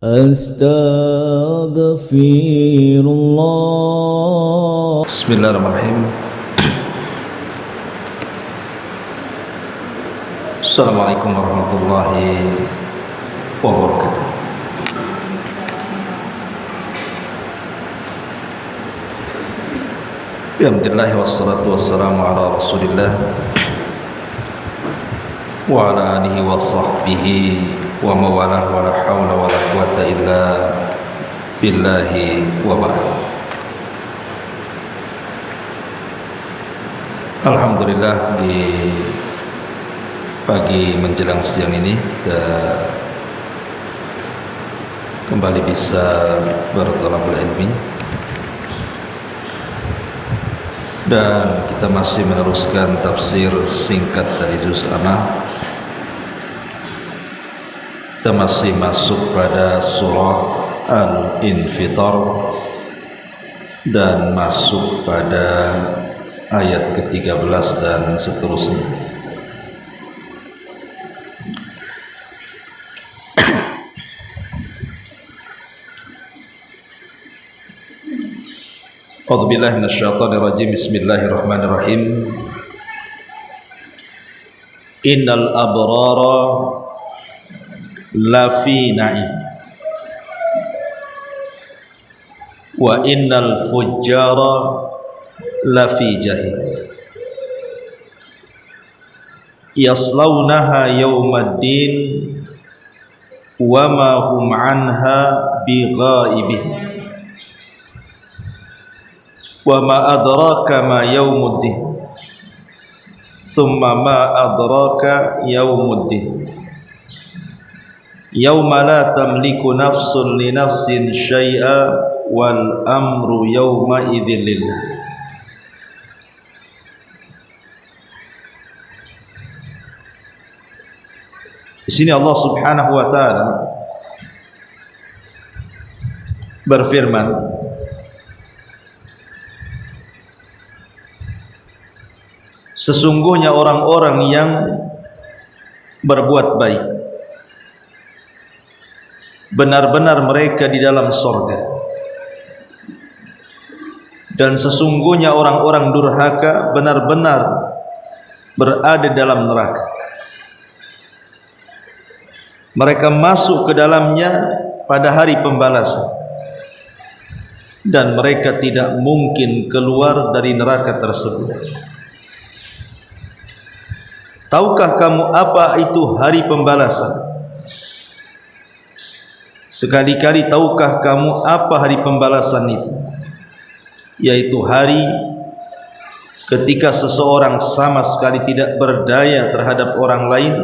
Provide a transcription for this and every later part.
Astaghfirullah. Bismillahirrahmanirrahim. Assalamualaikum warahmatullahi wabarakatuh. Alhamdulillah wassalatu wassalamu ala Rasulillah wa ala alihi wa sahbihi wa mawalah wa la hawla wa la quwata illa billahi wa ba'd. Alhamdulillah, di pagi menjelang siang ini kita kembali bisa bertolabul ilmi, dan kita masih meneruskan tafsir singkat dari juz Amma. Kita masih masuk pada surah Al-Infitar dan masuk pada ayat ke-13 dan seterusnya. A'udzubillahi minasyaitonirrajim. Bismillahirrahmanirrahim. Innal abrara lafi na'im wa innal fujjara lafi jahim yaslawnaha yawmaddin wa ma hum anha bighaibin wa ma adraka ma yawmuddin thumma ma adraka yawmuddin yawma la tamliku nafsun li nafsin syai'a wal amru yawma idzin lillah. Di sini Allah Subhanahu wa taala berfirman, sesungguhnya orang-orang yang berbuat baik, benar-benar mereka di dalam sorga, dan sesungguhnya orang-orang durhaka benar-benar berada dalam neraka. Mereka masuk ke dalamnya pada hari pembalasan, dan mereka tidak mungkin keluar dari neraka tersebut. Tahukah kamu apa itu hari pembalasan? Sekali-kali tahukah kamu apa hari pembalasan itu? Yaitu hari ketika seseorang sama sekali tidak berdaya terhadap orang lain,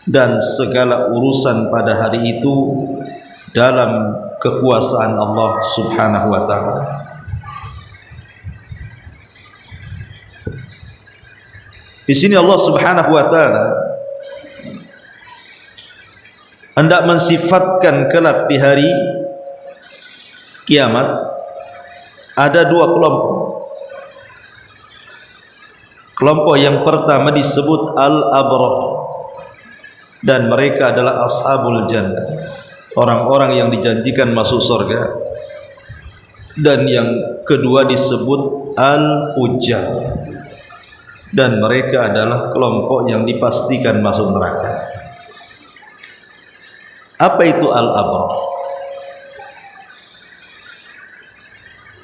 dan segala urusan pada hari itu dalam kekuasaan Allah Subhanahu wa taala. Di sini Allah Subhanahu wa taala hendak mensifatkan kelak di hari kiamat ada dua kelompok. Kelompok yang pertama disebut al-abrar, dan mereka adalah ashabul jannah, orang-orang yang dijanjikan masuk surga. Dan yang kedua disebut al-fujjar, dan mereka adalah kelompok yang dipastikan masuk neraka. Apa itu al-abrar?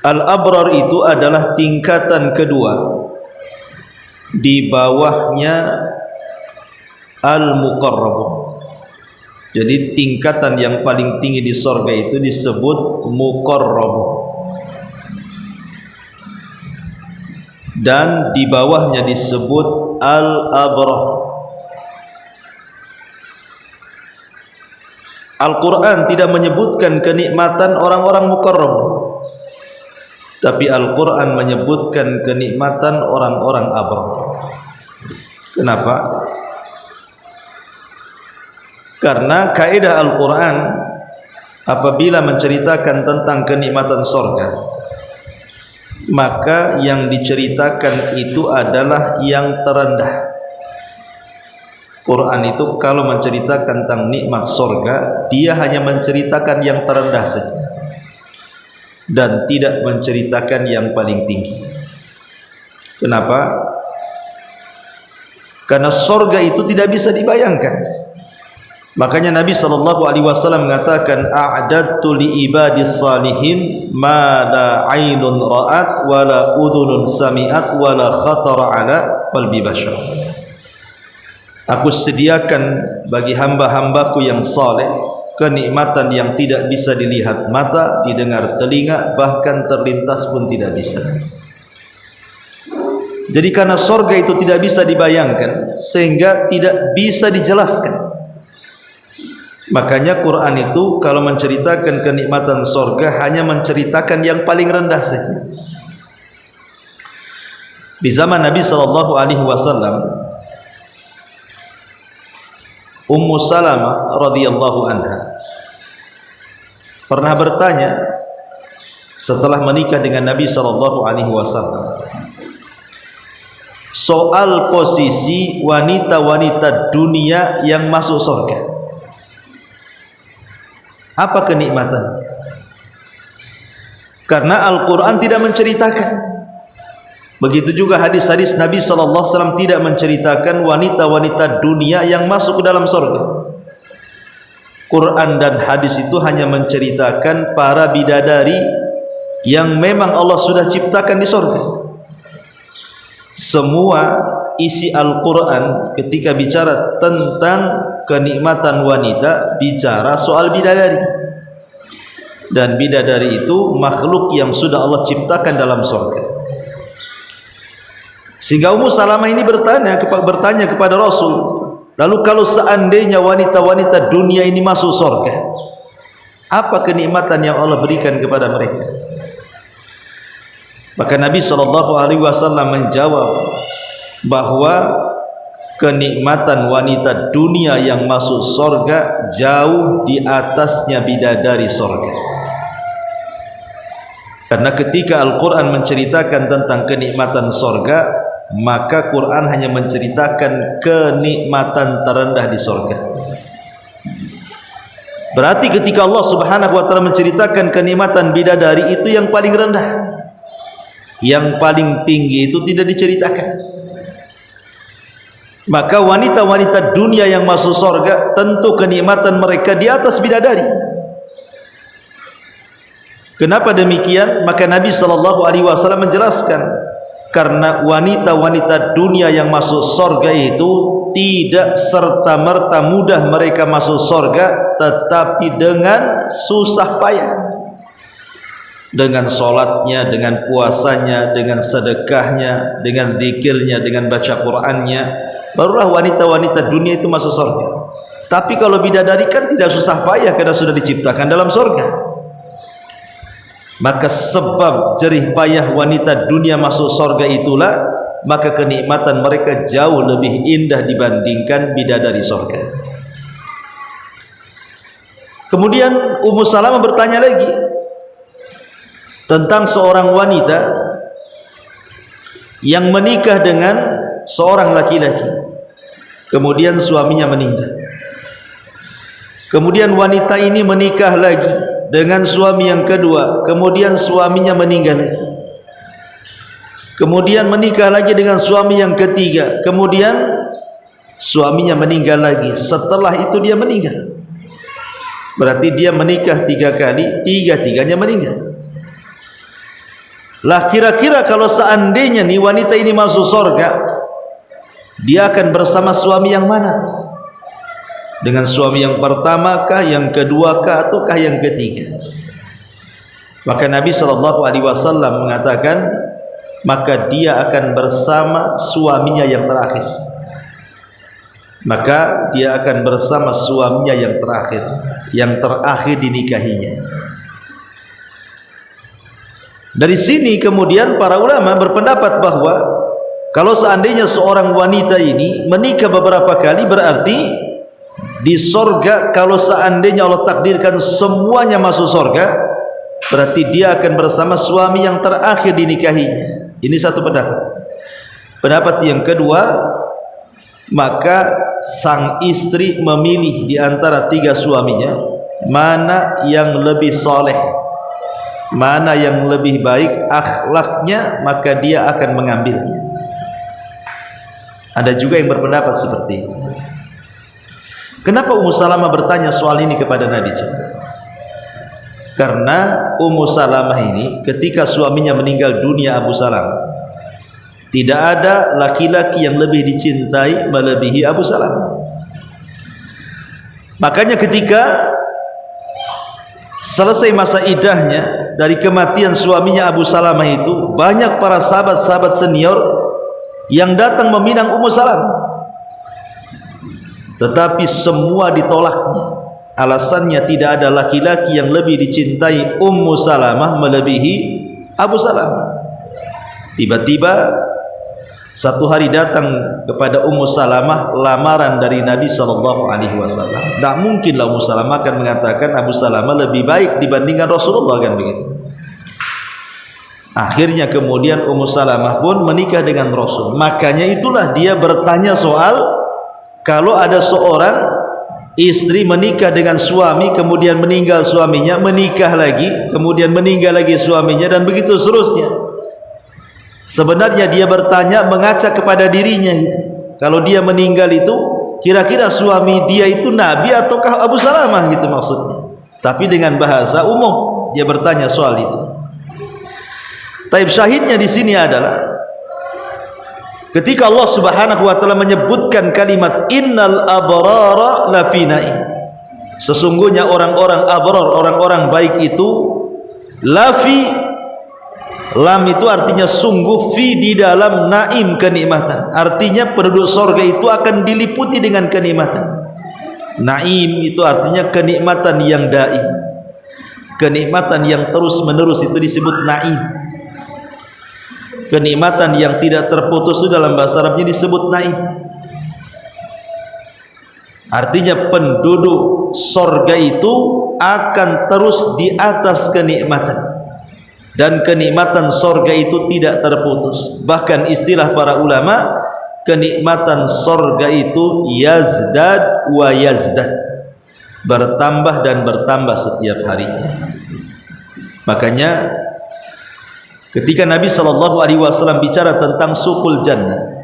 Al-abrar itu adalah tingkatan kedua di bawahnya al-muqarrabun. Jadi tingkatan yang paling tinggi di surga itu disebut muqarrabun, dan di bawahnya disebut al-abrar. Al-Quran tidak menyebutkan kenikmatan orang-orang muqarrabun, tapi Al-Quran menyebutkan kenikmatan orang-orang abrar. Kenapa? Karena kaidah Al-Quran apabila menceritakan tentang kenikmatan surga, maka yang diceritakan itu adalah yang terendah. Quran itu kalau menceritakan tentang nikmat surga, dia hanya menceritakan yang terendah saja dan tidak menceritakan yang paling tinggi. Kenapa? Karena surga itu tidak bisa dibayangkan. Makanya Nabi SAW mengatakan, a'dadtu li ibadis salihin ma la ainun ra'at wa la udhunun sami'at wa la khatara ala qalbi bashar. Aku sediakan bagi hamba-hambaku yang saleh kenikmatan yang tidak bisa dilihat mata, didengar telinga, bahkan terlintas pun tidak bisa. Jadi karena surga itu tidak bisa dibayangkan, sehingga tidak bisa dijelaskan. Makanya Quran itu kalau menceritakan kenikmatan surga hanya menceritakan yang paling rendah saja. Di zaman Nabi SAW, Ummu Salamah radhiyallahu anha pernah bertanya setelah menikah dengan Nabi SAW soal posisi wanita-wanita dunia yang masuk surga. Apa kenikmatannya? Karena Al-Quran tidak menceritakan. Begitu juga hadis-hadis Nabi SAW tidak menceritakan wanita-wanita dunia yang masuk ke dalam surga. Quran dan hadis itu hanya menceritakan para bidadari yang memang Allah sudah ciptakan di surga. Semua isi Al-Quran ketika bicara tentang kenikmatan wanita, bicara soal bidadari, dan bidadari itu makhluk yang sudah Allah ciptakan dalam surga. Sehingga Ummu Salamah ini bertanya kepada Rasul, lalu kalau seandainya wanita-wanita dunia ini masuk surga, apa kenikmatan yang Allah berikan kepada mereka? Maka Nabi SAW menjawab bahwa kenikmatan wanita dunia yang masuk surga jauh di atasnya bidadari surga. Karena ketika Al-Quran menceritakan tentang kenikmatan surga, maka Quran hanya menceritakan kenikmatan terendah di surga. Berarti ketika Allah Subhanahu wa ta'ala menceritakan kenikmatan bidadari, itu yang paling rendah. Yang paling tinggi itu tidak diceritakan. Maka wanita-wanita dunia yang masuk surga, tentu kenikmatan mereka di atas bidadari. Kenapa demikian? Maka Nabi SAW menjelaskan, karena wanita-wanita dunia yang masuk surga itu tidak serta-merta mudah mereka masuk surga, tetapi dengan susah payah. Dengan solatnya, dengan puasanya, dengan sedekahnya, dengan zikirnya, dengan baca Qur'annya, barulah wanita-wanita dunia itu masuk surga. Tapi kalau bidadari kan tidak susah payah karena sudah diciptakan dalam surga. Maka sebab jerih payah wanita dunia masuk surga itulah, maka kenikmatan mereka jauh lebih indah dibandingkan bidadari surga. Kemudian Ummu Salamah bertanya lagi tentang seorang wanita yang menikah dengan seorang laki-laki, kemudian suaminya meninggal. Kemudian wanita ini menikah lagi dengan suami yang kedua, kemudian suaminya meninggal lagi. Kemudian menikah lagi dengan suami yang ketiga, kemudian suaminya meninggal lagi. Setelah itu dia meninggal. Berarti dia menikah 3 kali, 3-tiganya meninggal. Lah kira-kira kalau seandainya nih wanita ini masuk surga, dia akan bersama suami yang mana tuh? Dengan suami yang pertama kah, yang kedua kah, ataukah yang ketiga? Maka Nabi SAW mengatakan, maka dia akan bersama suaminya yang terakhir. Maka dia akan bersama suaminya yang terakhir dinikahinya. Dari sini kemudian para ulama berpendapat bahwa kalau seandainya seorang wanita ini menikah beberapa kali, berarti di surga kalau seandainya Allah takdirkan semuanya masuk surga, berarti dia akan bersama suami yang terakhir dinikahinya. Ini satu pendapat. Pendapat yang kedua, maka sang istri memilih di antara 3 suaminya mana yang lebih soleh, mana yang lebih baik akhlaknya, maka dia akan mengambilnya. Ada juga yang berpendapat seperti itu. Kenapa Ummu Salamah bertanya soal ini kepada Nabi? Karena Ummu Salamah ini ketika suaminya meninggal dunia, Abu Salamah, tidak ada laki-laki yang lebih dicintai melebihi Abu Salamah. Makanya ketika selesai masa iddahnya dari kematian suaminya Abu Salamah itu, banyak para sahabat-sahabat senior yang datang meminang Ummu Salamah, tetapi semua ditolaknya. Alasannya tidak ada laki-laki yang lebih dicintai Ummu Salamah melebihi Abu Salamah. Tiba-tiba satu hari datang kepada Ummu Salamah lamaran dari Nabi SAW. Tak mungkinlah Ummu Salamah akan mengatakan Abu Salamah lebih baik dibandingkan Rasulullah, kan begitu. Akhirnya kemudian Ummu Salamah pun menikah dengan Rasul. Makanya itulah dia bertanya soal kalau ada seorang istri menikah dengan suami, kemudian meninggal suaminya, menikah lagi, kemudian meninggal lagi suaminya, dan begitu seterusnya. Sebenarnya dia bertanya mengaca kepada dirinya gitu. Kalau dia meninggal itu kira-kira suami dia itu Nabi ataukah Abu Salamah gitu maksudnya. Tapi dengan bahasa umum dia bertanya soal itu. Taib syahidnya di sini adalah ketika Allah Subhanahu wa taala menyebutkan kalimat innal abrara lafi naim. Sesungguhnya orang-orang abrar, orang-orang baik itu, lafi, lam itu artinya sungguh, fi di dalam, naim kenikmatan. Artinya penduduk surga itu akan diliputi dengan kenikmatan. Naim itu artinya kenikmatan yang daim, kenikmatan yang terus menerus, itu disebut naim. Kenikmatan yang tidak terputus itu dalam bahasa Arabnya disebut naim. Artinya penduduk surga itu akan terus di atas kenikmatan, dan kenikmatan surga itu tidak terputus. Bahkan istilah para ulama, kenikmatan surga itu yazdad wa yazdad, bertambah dan bertambah setiap harinya. Makanya ketika Nabi SAW bicara tentang suqul jannah,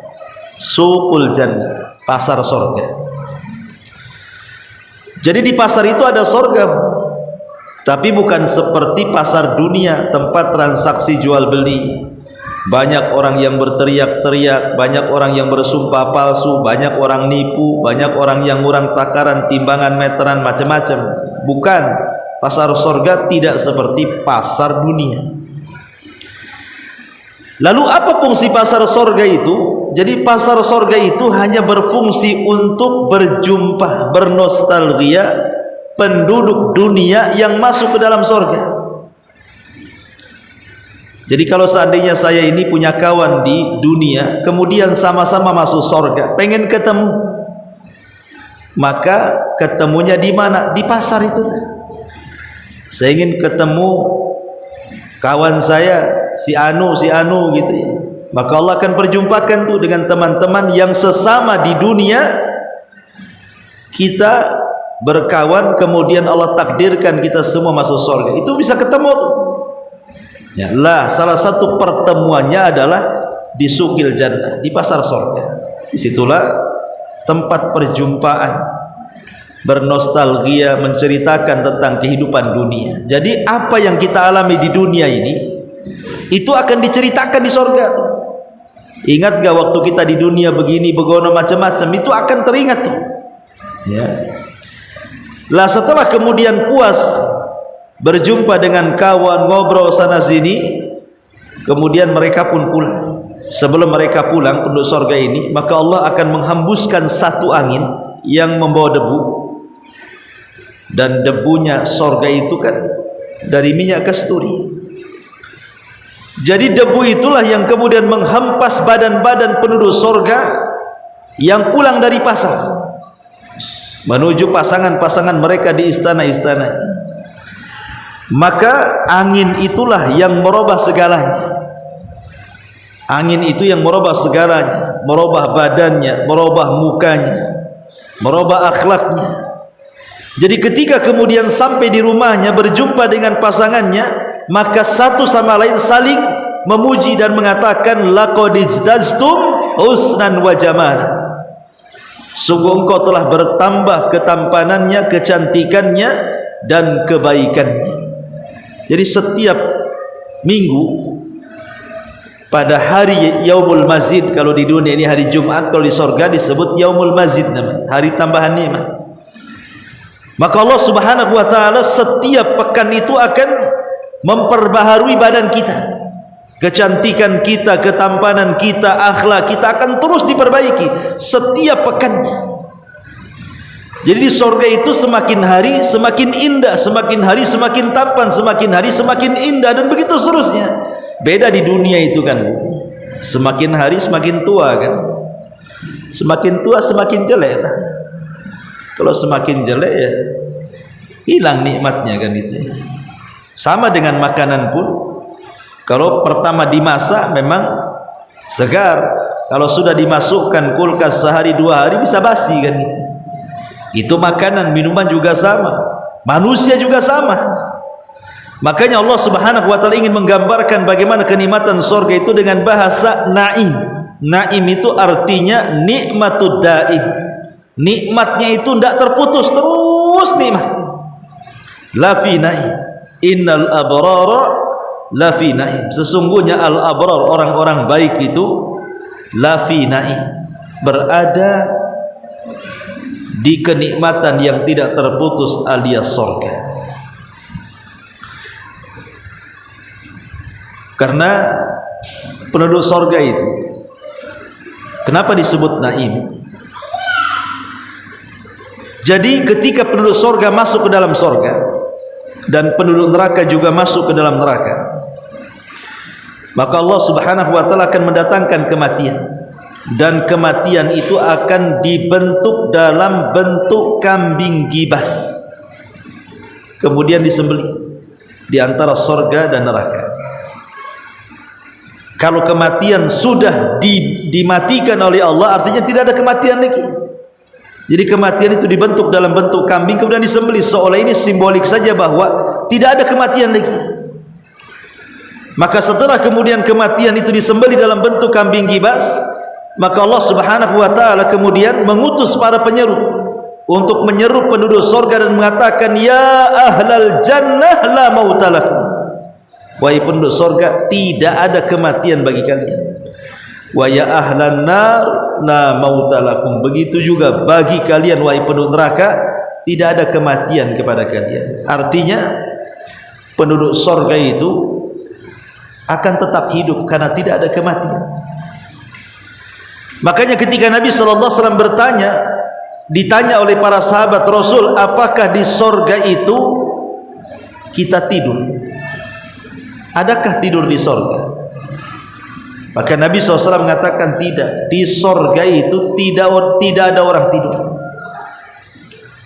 suqul jannah, pasar surga. Jadi di pasar itu ada surga, tapi bukan seperti pasar dunia, tempat transaksi jual beli. Banyak orang yang berteriak-teriak, banyak orang yang bersumpah palsu, banyak orang nipu, banyak orang yang ngurang takaran, timbangan, meteran, macam-macam. Bukan, pasar surga tidak seperti pasar dunia. Lalu apa fungsi pasar surga itu? Jadi pasar surga itu hanya berfungsi untuk berjumpa, bernostalgia penduduk dunia yang masuk ke dalam surga. Jadi kalau seandainya saya ini punya kawan di dunia, kemudian sama-sama masuk surga, pengen ketemu, maka ketemunya di mana? Di pasar itu. Saya ingin ketemu kawan saya si Anu gitu ya, maka Allah akan perjumpakan tuh dengan teman-teman yang sesama di dunia. Kita berkawan, kemudian Allah takdirkan kita semua masuk surga. Itu bisa ketemu tuh ya lah. Salah satu pertemuannya adalah di suqil jannah, di pasar surga. Disitulah tempat perjumpaan, bernostalgia, menceritakan tentang kehidupan dunia. Jadi apa yang kita alami di dunia ini, itu akan diceritakan di surga tuh. Ingat gak waktu kita di dunia begini, begono, macam-macam, itu akan teringat tuh ya. Lah setelah kemudian puas berjumpa dengan kawan, ngobrol sana sini, kemudian mereka pun pulang. Sebelum mereka pulang penduduk surga ini, maka Allah akan menghembuskan satu angin yang membawa debu. Dan debunya surga itu kan dari minyak kasturi. Jadi debu itulah yang kemudian menghempas badan-badan penduduk surga yang pulang dari pasar menuju pasangan-pasangan mereka di istana-istana. Maka angin itulah yang merubah segalanya. Angin itu yang merubah segalanya, merubah badannya, merubah mukanya, merubah akhlaknya. Jadi ketika kemudian sampai di rumahnya berjumpa dengan pasangannya, maka satu sama lain saling memuji dan mengatakan laqad izdaztum husnan wa jamala. Sungguh engkau telah bertambah ketampanannya, kecantikannya dan kebaikannya. Jadi setiap minggu pada hari Yaumul Mazid, kalau di dunia ini hari Jumat, kalau di sorga disebut Yaumul Mazid namanya, hari tambahan nikmat. Maka Allah Subhanahu wa taala setiap pekan itu akan memperbaharui badan kita. Kecantikan kita, ketampanan kita, akhlak kita akan terus diperbaiki setiap pekannya. Jadi di sorga itu semakin hari semakin indah, semakin hari semakin tampan, semakin hari semakin indah, dan begitu seterusnya. Beda di dunia itu kan, semakin hari semakin tua kan, semakin tua semakin jelek lah. Kalau semakin jelek ya hilang nikmatnya kan itu. Sama dengan makanan pun, kalau pertama dimasak memang segar, kalau sudah dimasukkan kulkas sehari dua hari bisa basi kan itu. Itu makanan, minuman juga sama, manusia juga sama. Makanya Allah Subhanahu wa taala ingin menggambarkan bagaimana kenikmatan surga itu dengan bahasa naim. Naim itu artinya nikmatud daim. Nikmatnya itu tidak terputus, terus nikmat. La fi naim. Innal abrara la fi naim. Sesungguhnya al abrar, orang-orang baik itu la fi naim, berada di kenikmatan yang tidak terputus alias surga. Karena penduduk surga itu kenapa disebut naim? Jadi ketika penduduk surga masuk ke dalam surga dan penduduk neraka juga masuk ke dalam neraka, maka Allah Subhanahu wa taala akan mendatangkan kematian, dan kematian itu akan dibentuk dalam bentuk kambing gibas, kemudian disembelih di antara surga dan neraka. Kalau kematian sudah dimatikan oleh Allah, artinya tidak ada kematian lagi. Jadi kematian itu dibentuk dalam bentuk kambing kemudian disembelih, seolah ini simbolik saja bahwa tidak ada kematian lagi. Maka setelah kemudian kematian itu disembelih dalam bentuk kambing gibas, maka Allah Subhanahu wa taala kemudian mengutus para penyeru untuk menyeru penduduk surga dan mengatakan, ya ahlal jannah la mautalakum. Wahai penduduk surga, tidak ada kematian bagi kalian. Wa ya ahlan nar la mautalakum. Begitu juga bagi kalian wahai penduduk neraka, tidak ada kematian kepada kalian. Artinya penduduk surga itu akan tetap hidup karena tidak ada kematian. Makanya ketika Nabi SAW ditanya oleh para sahabat Rasul, apakah di surga itu kita tidur? Adakah tidur di surga? Maka Nabi SAW mengatakan tidak. Di surga itu tidak ada orang tidur.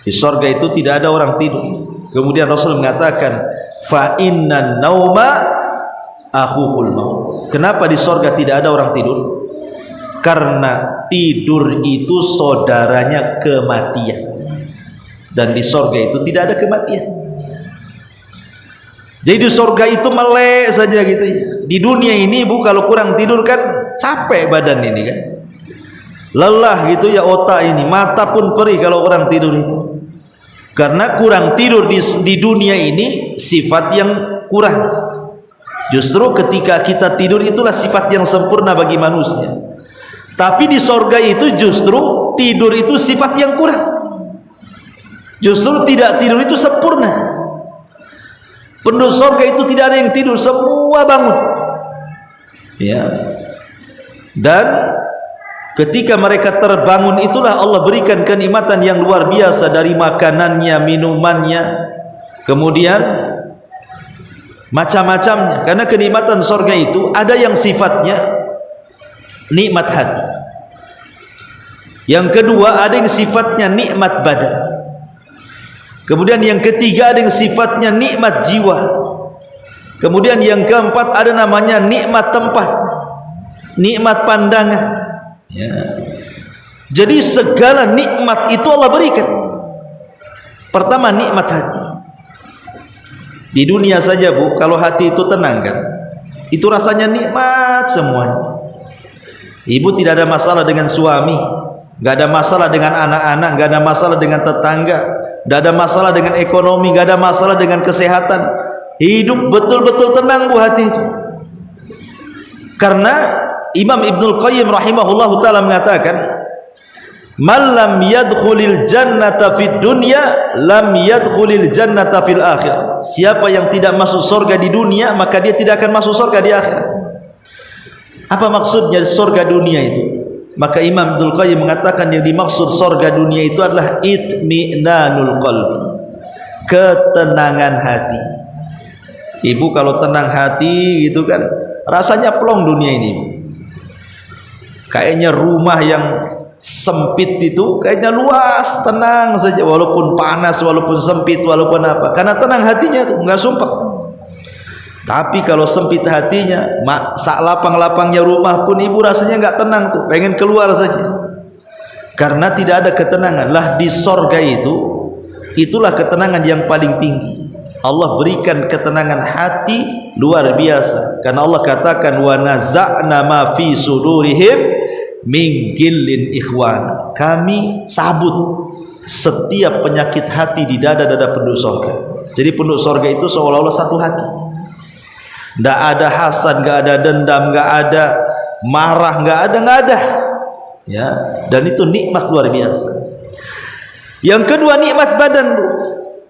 Di surga itu tidak ada orang tidur. Kemudian Rasul mengatakan, fa innan nauma akhul maut. Kenapa di surga tidak ada orang tidur? Karena tidur itu saudaranya kematian, dan di surga itu tidak ada kematian. Jadi di surga itu melek saja gitu ya. Di dunia ini Bu, kalau kurang tidur kan capek badan ini kan, lelah gitu ya otak ini, mata pun perih kalau orang tidur itu. Karena kurang tidur di dunia ini sifat yang kurang. Justru ketika kita tidur itulah sifat yang sempurna bagi manusia. Tapi di surga itu justru tidur itu sifat yang kurang. Justru tidak tidur itu sempurna. Penduduk surga itu tidak ada yang tidur, semua bangun. Ya. Dan ketika mereka terbangun itulah Allah berikan kenikmatan yang luar biasa, dari makanannya, minumannya, kemudian macam-macamnya. Karena kenikmatan surga itu ada yang sifatnya nikmat hati. Yang kedua ada yang sifatnya nikmat badan. Kemudian yang ketiga ada yang sifatnya nikmat jiwa. Kemudian yang keempat ada namanya nikmat tempat, nikmat pandangan. Ya. Jadi segala nikmat itu Allah berikan. Pertama, nikmat hati. Di dunia saja Bu, kalau hati itu tenang kan, itu rasanya nikmat semuanya. Ibu tidak ada masalah dengan suami, nggak ada masalah dengan anak-anak, nggak ada masalah dengan tetangga, nggak ada masalah dengan ekonomi, nggak ada masalah dengan kesehatan. Hidup betul-betul tenang Bu hati itu. Karena Imam Ibnul Qayyim rahimahullahu ta'ala mengatakan, man lam yadkhulil jannata fid dunya lam yadkhulil jannata fil akhirah. Siapa yang tidak masuk surga di dunia, maka dia tidak akan masuk surga di akhirat. Apa maksudnya surga dunia itu? Maka Imam Ibnul Qayyim mengatakan yang dimaksud surga dunia itu adalah itminanul qalbi, ketenangan hati. Ibu kalau tenang hati gitu kan, rasanya plong dunia ini. Kayaknya rumah yang sempit itu kayaknya luas, tenang saja, walaupun panas, walaupun sempit, walaupun apa, karena tenang hatinya itu, nggak sumpah. Tapi kalau sempit hatinya, sak lapang-lapangnya rumah pun ibu rasanya nggak tenang tuh, pengen keluar saja, karena tidak ada ketenangan. Lah di sorga itu, itulah ketenangan yang paling tinggi. Allah berikan ketenangan hati luar biasa, karena Allah katakan wa naza'na ma fi sudurihim min gillin ikhwana. Kami sabut setiap penyakit hati di dada-dada penduduk sorga. Jadi penduduk sorga itu seolah-olah satu hati, tidak ada hasad, nggak ada dendam, nggak ada marah, nggak ada ya. Dan itu nikmat luar biasa. Yang kedua, nikmat badan Bu.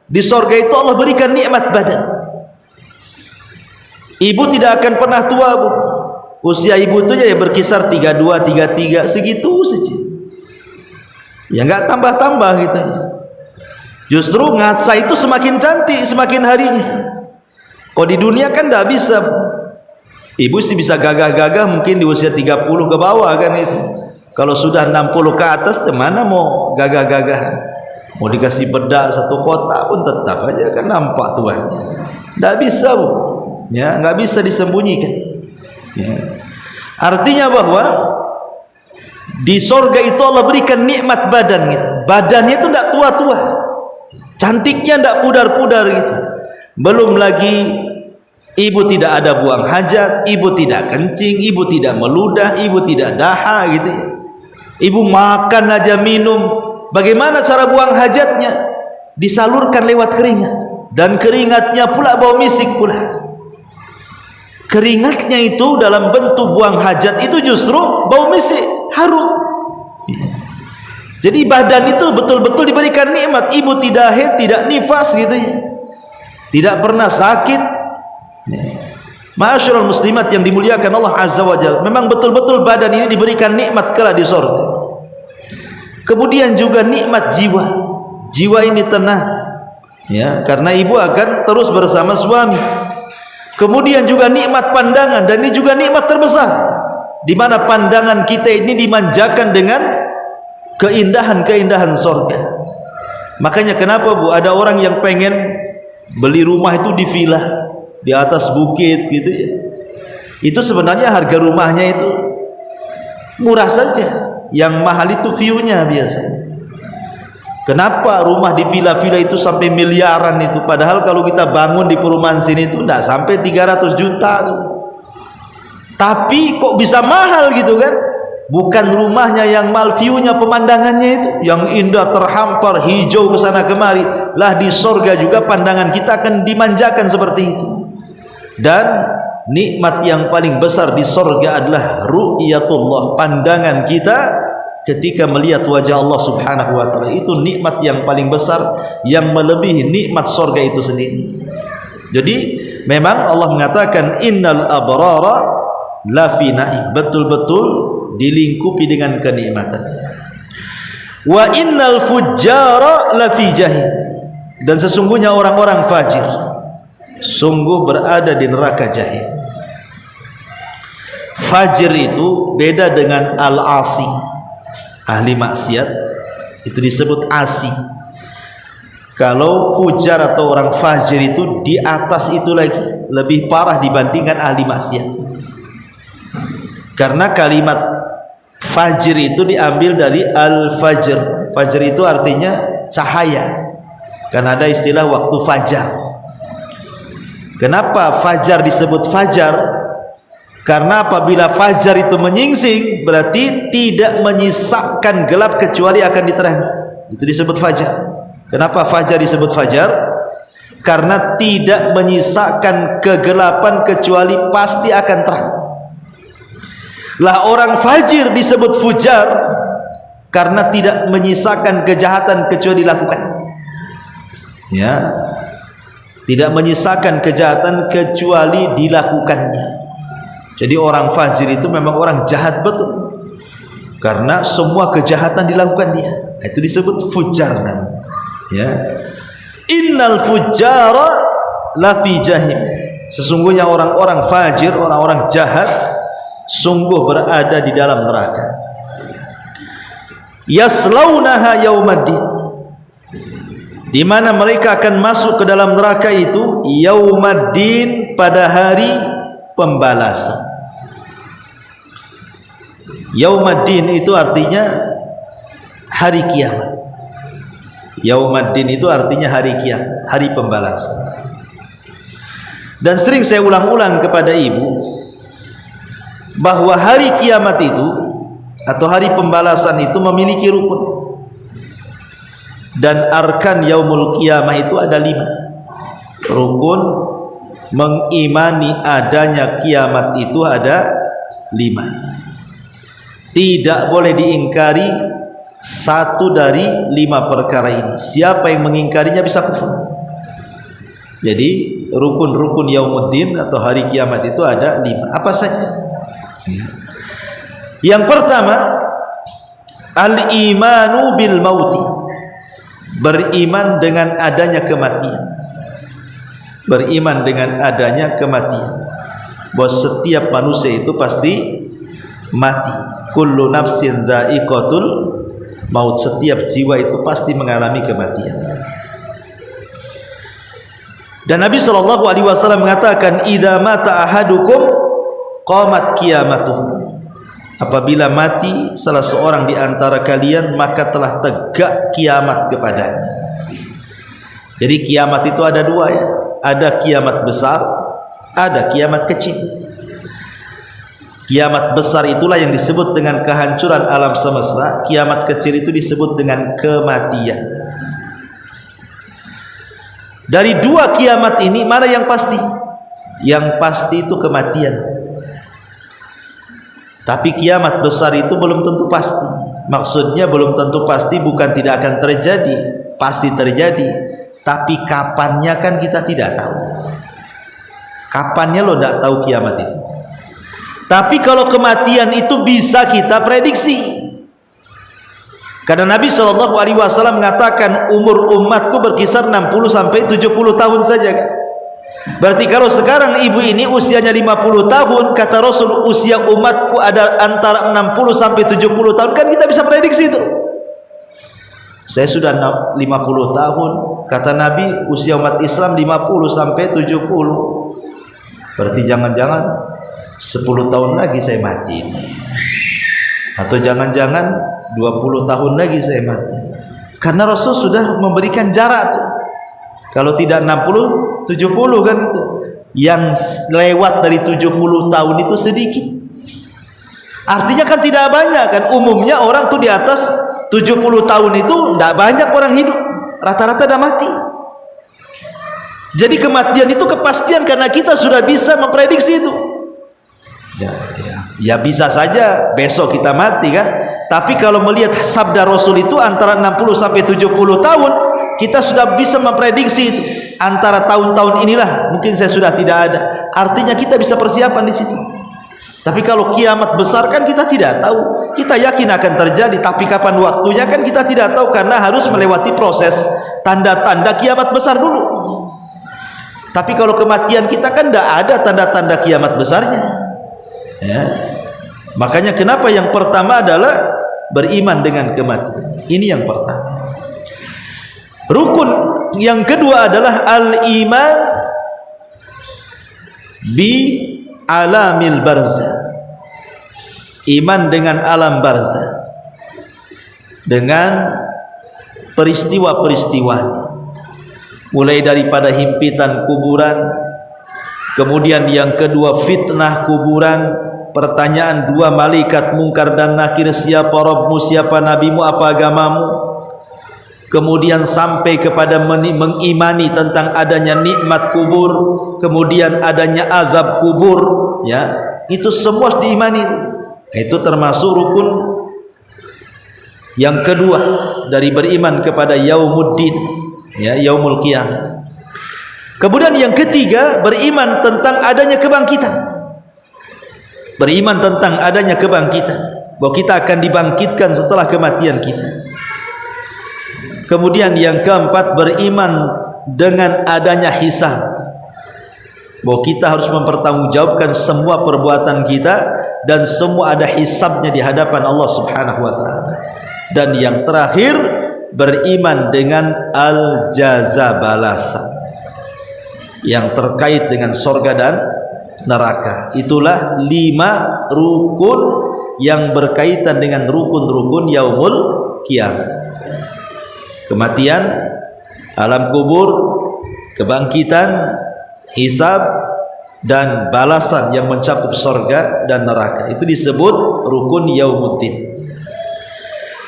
Di sorga itu Allah berikan nikmat badan. Ibu tidak akan pernah tua Bu. Usia ibu itu ya berkisar 32, 33 segitu saja. Ya nggak tambah-tambah gitu. Justru ngaca itu semakin cantik semakin harinya. Kalau di dunia kan tidak bisa Bu. Ibu sih bisa gagah-gagah mungkin di usia 30 ke bawah kan itu. Kalau sudah 60 ke atas mana mau gagah-gagahan. Mau dikasih bedak satu kotak pun tetap aja kan nampak tuanya. Tidak bisa Bu. Ya, nggak bisa disembunyikan. Ya. Artinya bahwa di sorga itu Allah berikan nikmat badan gitu. Badannya itu tidak tua-tua, cantiknya tidak pudar-pudar gitu. Belum lagi ibu tidak ada buang hajat, ibu tidak kencing, ibu tidak meludah, ibu tidak dahak gitu ya. Ibu makan aja minum, bagaimana cara buang hajatnya? Disalurkan lewat keringat, dan keringatnya pula bau misik pula. Keringatnya itu dalam bentuk buang hajat itu justru bau misik, harum. Jadi badan itu betul-betul diberikan nikmat. Ibu tidak haid, tidak nifas gitu ya, tidak pernah sakit. Ma'asyiral muslimat yang dimuliakan Allah Azza wa Jalla, memang betul-betul badan ini diberikan nikmat kelak di surga. Kemudian juga nikmat jiwa. Jiwa ini tenang ya, karena ibu akan terus bersama suami. Kemudian juga nikmat pandangan, dan ini juga nikmat terbesar, di mana pandangan kita ini dimanjakan dengan keindahan-keindahan surga. Makanya kenapa Bu, ada orang yang pengen beli rumah itu di villa di atas bukit gitu ya. Itu sebenarnya harga rumahnya itu murah saja, yang mahal itu view-nya biasanya. Kenapa rumah di villa-villa itu sampai miliaran itu? Padahal kalau kita bangun di perumahan sini itu tidak sampai 300 juta tuh. Tapi kok bisa mahal gitu kan? Bukan rumahnya yang mahal, view-nya, pemandangannya itu yang indah, terhampar, hijau ke sana kemari. Lah di sorga juga pandangan kita akan dimanjakan seperti itu. Dan nikmat yang paling besar di sorga adalah ru'yatullah, pandangan kita ketika melihat wajah Allah Subhanahu wa ta'ala. Itu nikmat yang paling besar, yang melebihi nikmat sorga itu sendiri. Jadi memang Allah mengatakan innal abrara lafi na'im, betul-betul dilingkupi dengan kenikmatan. Wa innal fujjara lafi jahim, dan sesungguhnya orang-orang fajir sungguh berada di neraka jahim. Fajir itu beda dengan al-asi, ahli maksiat itu disebut asi. Kalau fujar atau orang fajir itu di atas itu lagi, lebih parah dibandingkan ahli maksiat. Karena kalimat Fajr itu diambil dari al-fajr. Fajr itu artinya cahaya. Kan ada istilah waktu fajar. Kenapa fajar disebut fajar? Karena apabila fajar itu menyingsing, berarti tidak menyisakan gelap kecuali akan diterangi. Itu disebut fajar. Kenapa fajar disebut fajar? Karena tidak menyisakan kegelapan kecuali pasti akan terang. Lah orang fajir disebut fujar karena tidak menyisakan kejahatan kecuali dilakukan. Ya. Tidak menyisakan kejahatan kecuali dilakukannya. Jadi orang fajir itu memang orang jahat betul. Karena semua kejahatan dilakukan dia. Itu disebut fujar namanya. Ya. Innal fujjara lafi jahim. Sesungguhnya orang-orang fajir, orang-orang jahat sungguh berada di dalam neraka. Yaslaunaha yaumaddin, di mana mereka akan masuk ke dalam neraka itu yaumaddin, pada hari pembalasan. Yaumaddin itu artinya hari kiamat. Yaumaddin itu artinya hari kiamat, hari pembalasan. Dan sering saya ulang-ulang kepada ibu bahwa hari kiamat itu atau hari pembalasan itu memiliki rukun. Dan arkan yaumul kiamah itu ada 5. Rukun mengimani adanya kiamat itu ada 5. Tidak boleh diingkari satu dari 5 perkara ini. Siapa yang mengingkarinya bisa kufur. Jadi rukun-rukun yaumuddin atau hari kiamat itu ada 5. Apa saja? Yang pertama, al-imanu bil mauti, beriman dengan adanya kematian. Beriman dengan adanya kematian, bahwa setiap manusia itu pasti mati. Kullu nafsin dha'iqatul maut, setiap jiwa itu pasti mengalami kematian. Dan Nabi SAW mengatakan, idza mata ahadukum qamat qiyamatuh. Apabila mati salah seorang di antara kalian, maka telah tegak kiamat kepadanya. Jadi kiamat itu ada 2 ya. Ada kiamat besar, ada kiamat kecil. Kiamat besar itulah yang disebut dengan kehancuran alam semesta. Kiamat kecil itu disebut dengan kematian. Dari 2 kiamat ini mana yang pasti? Yang pasti itu kematian. Tapi kiamat besar itu belum tentu pasti. Maksudnya belum tentu pasti bukan tidak akan terjadi, pasti terjadi. Tapi kapannya kan kita tidak tahu. Kapannya lo tidak tahu kiamat itu. Tapi kalau kematian itu bisa kita prediksi. Karena Nabi SAW mengatakan umur umatku berkisar 60 sampai 70 tahun saja kan. Berarti kalau sekarang ibu ini usianya 50 tahun, kata Rasul usia umatku ada antara 60 sampai 70 tahun, kan kita bisa prediksi itu. Saya sudah 50 tahun, kata Nabi usia umat Islam 50 sampai 70. Berarti jangan-jangan 10 tahun lagi saya mati ini. Atau jangan-jangan 20 tahun lagi saya mati. Karena Rasul sudah memberikan jarak tuh. Kalau tidak 60, 70 kan itu. Yang lewat dari 70 tahun itu sedikit. Artinya kan tidak banyak kan. Umumnya orang tuh di atas 70 tahun itu tidak banyak orang hidup. Rata-rata dah mati. Jadi kematian itu kepastian karena kita sudah bisa memprediksi itu. Ya bisa saja besok kita mati kan. Tapi kalau melihat sabda Rasul itu antara 60 sampai 70 tahun, kita sudah bisa memprediksi itu. Antara tahun-tahun inilah mungkin saya sudah tidak ada. Artinya kita bisa persiapan di situ. Tapi kalau kiamat besar kan kita tidak tahu. Kita yakin akan terjadi, tapi kapan waktunya kan kita tidak tahu karena harus melewati proses tanda-tanda kiamat besar dulu. Tapi kalau kematian kita kan tidak ada tanda-tanda kiamat besarnya. Ya. Makanya kenapa yang pertama adalah beriman dengan kematian. Ini yang pertama. Rukun yang kedua adalah al-iman bi alamil barzah. iman dengan alam barzah, dengan peristiwa-peristiwanya, mulai daripada himpitan kuburan, kemudian yang kedua fitnah kuburan, pertanyaan dua malaikat mungkar dan nakir, siapa Rabbmu, siapa nabimu, apa agamamu, kemudian sampai kepada mengimani tentang adanya nikmat kubur, kemudian adanya azab kubur, ya, itu semua diimani. Itu termasuk rukun yang kedua dari beriman kepada yaumuddin, ya, yaumul qiyamah. Kemudian yang ketiga, beriman tentang adanya kebangkitan. Beriman tentang adanya kebangkitan, bahwa kita akan dibangkitkan setelah kematian kita. Kemudian yang keempat, beriman dengan adanya hisab, bahwa kita harus mempertanggungjawabkan semua perbuatan kita dan semua ada hisabnya di hadapan Allah Subhanahu wa taala. Dan yang terakhir, beriman dengan al-jaza, balasan yang terkait dengan surga dan neraka. Itulah 5 rukun yang berkaitan dengan rukun-rukun yaumul qiyamah. Kematian, alam kubur, kebangkitan, hisab, dan balasan yang mencakup surga dan neraka. Itu disebut rukun yaumuddin.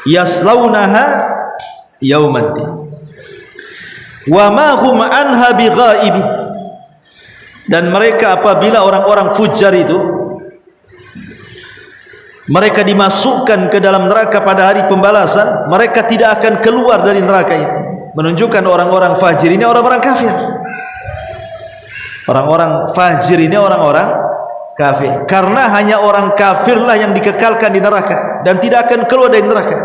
Yaslaunaha yaumaddin wa ma hum anha bighaibin. Dan mereka apabila orang-orang fujar itu mereka dimasukkan ke dalam neraka pada hari pembalasan, mereka tidak akan keluar dari neraka itu. Menunjukkan orang-orang fajir ini orang-orang kafir. Orang-orang fajir ini orang-orang kafir, karena hanya orang kafirlah yang dikekalkan di neraka dan tidak akan keluar dari neraka.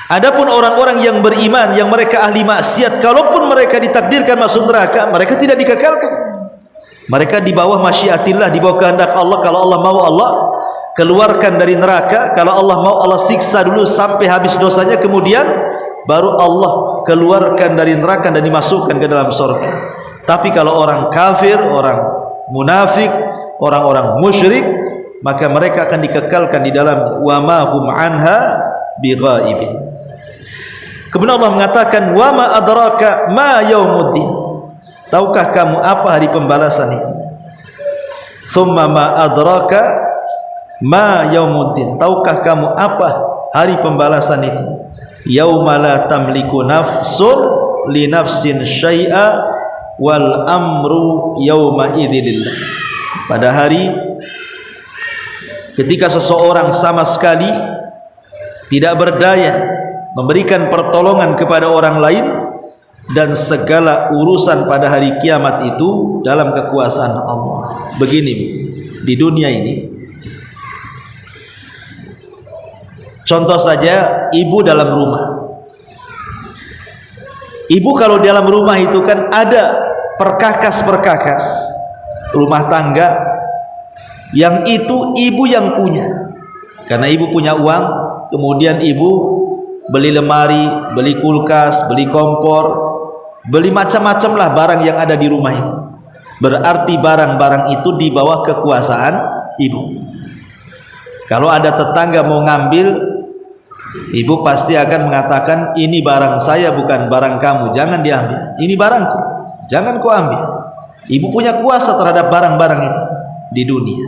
Adapun orang-orang yang beriman, yang mereka ahli maksiat, kalaupun mereka ditakdirkan masuk neraka, mereka tidak dikekalkan. Mereka di bawah masyiatillah, di bawah kehendak Allah. Kalau Allah mau, Allah keluarkan dari neraka. Kalau Allah mau, Allah siksa dulu sampai habis dosanya, kemudian baru Allah keluarkan dari neraka dan dimasukkan ke dalam surga. Tapi kalau orang kafir, orang munafik, orang-orang musyrik, maka mereka akan dikekalkan di dalam wa ma hum anha bighaibin. Kemudian Allah mengatakan, wa ma adraka ma yaumuddin. Tahukah kamu apa hari pembalasan itu? Thumma ma adraka ma yaumuddin. Tahukah kamu apa hari pembalasan itu? Yauma la tamliku nafsun li nafsin syai'a wal amru yauma idzilillah. Pada hari ketika seseorang sama sekali tidak berdaya memberikan pertolongan kepada orang lain, dan segala urusan pada hari kiamat itu dalam kekuasaan Allah. Begini di dunia ini, contoh saja ibu dalam rumah. Ibu kalau dalam rumah itu kan ada perkakas-perkakas rumah tangga yang itu ibu yang punya, karena ibu punya uang. Kemudian ibu beli lemari, beli kulkas, beli kompor, beli macam-macam lah barang yang ada di rumah itu. Berarti barang-barang itu di bawah kekuasaan ibu. Kalau ada tetangga mau ngambil, ibu pasti akan mengatakan, ini barang saya bukan barang kamu, jangan diambil. Ini barangku, jangan kau ambil. Ibu punya kuasa terhadap barang-barang itu di dunia.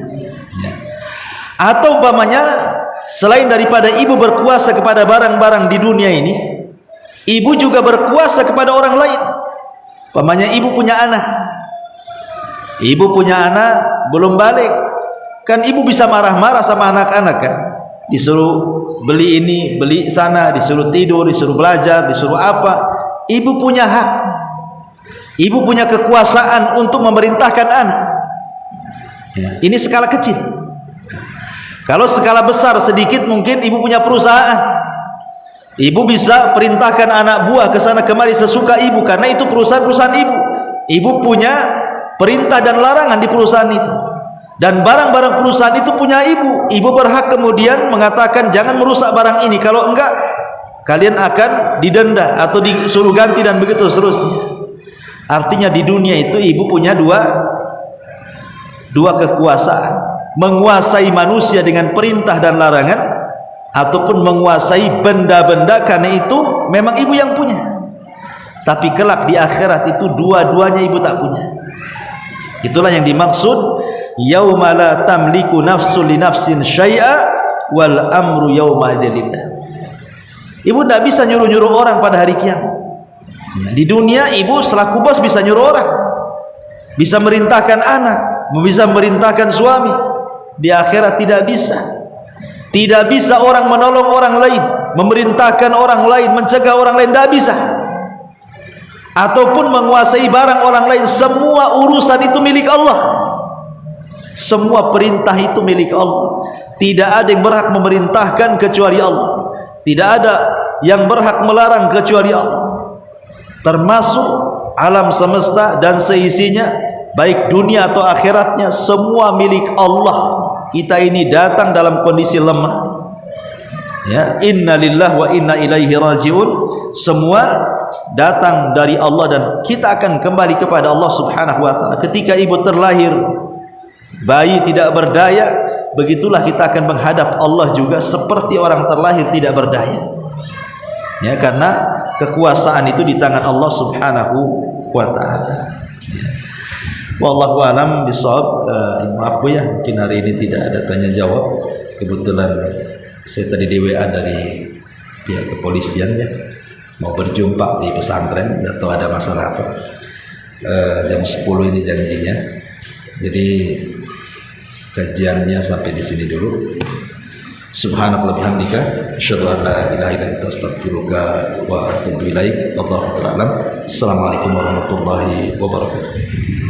Atau umpamanya, selain daripada ibu berkuasa kepada barang-barang di dunia ini, ibu juga berkuasa kepada orang lain. Umpamanya ibu punya anak, ibu punya anak belum balik, kan ibu bisa marah-marah sama anak-anak kan, disuruh beli ini, beli sana, disuruh tidur, disuruh belajar, disuruh apa. Ibu punya hak, ibu punya kekuasaan untuk memerintahkan anak. Ini skala kecil. Kalau skala besar sedikit, mungkin ibu punya perusahaan, ibu bisa perintahkan anak buah ke sana kemari sesuka ibu, karena itu perusahaan-perusahaan ibu. Ibu punya perintah dan larangan di perusahaan itu, dan barang-barang perusahaan itu punya ibu. Ibu berhak kemudian mengatakan, jangan merusak barang ini, kalau enggak kalian akan didenda atau disuruh ganti, dan begitu seterusnya. Artinya di dunia itu ibu punya dua kekuasaan. menguasai manusia dengan perintah dan larangan, ataupun menguasai benda-benda, karena itu memang ibu yang punya. Tapi kelak di akhirat itu dua-duanya ibu tak punya. Itulah yang dimaksud yauma la tamliku nafsun li nafsin syai'a wal amru yauma idzillah. Ibu tidak bisa nyuruh-nyuruh orang pada hari kiamat. Di dunia ibu selaku bos bisa nyuruh orang, bisa merintahkan anak, bisa merintahkan suami. Di akhirat tidak bisa. Tidak bisa orang menolong orang lain, memerintahkan orang lain, mencegah orang lain, tidak bisa. Ataupun menguasai barang orang lain. Semua urusan itu milik Allah. Semua perintah itu milik Allah. Tidak ada yang berhak memerintahkan kecuali Allah. Tidak ada yang berhak melarang kecuali Allah. Termasuk alam semesta dan seisinya, baik dunia atau akhiratnya, semua milik Allah. Kita ini datang dalam kondisi lemah. Ya, inna lillahi wa inna ilaihi rajiun. Semua datang dari Allah dan kita akan kembali kepada Allah Subhanahu wa taala. Ketika ibu terlahir bayi tidak berdaya, begitulah kita akan menghadap Allah juga seperti orang terlahir tidak berdaya. Ya, karena kekuasaan itu di tangan Allah Subhanahu wa taala. Ya. Wallahu alam bisawab. Maaf Bu ya, mungkin hari ini tidak ada tanya jawab. Kebetulan saya tadi di WA dari pihak kepolisian ya, mau berjumpa di pesantren, tidak tahu ada masalah apa. Jam 10 ini janjinya. Jadi kajiannya sampai di sini dulu. Subhanallah bihamdika, asyhadu an la ilaha illa anta, astaghfiruka wa atubu ilaik. Wallahu ta'ala alam. Assalamualaikum warahmatullahi wabarakatuh.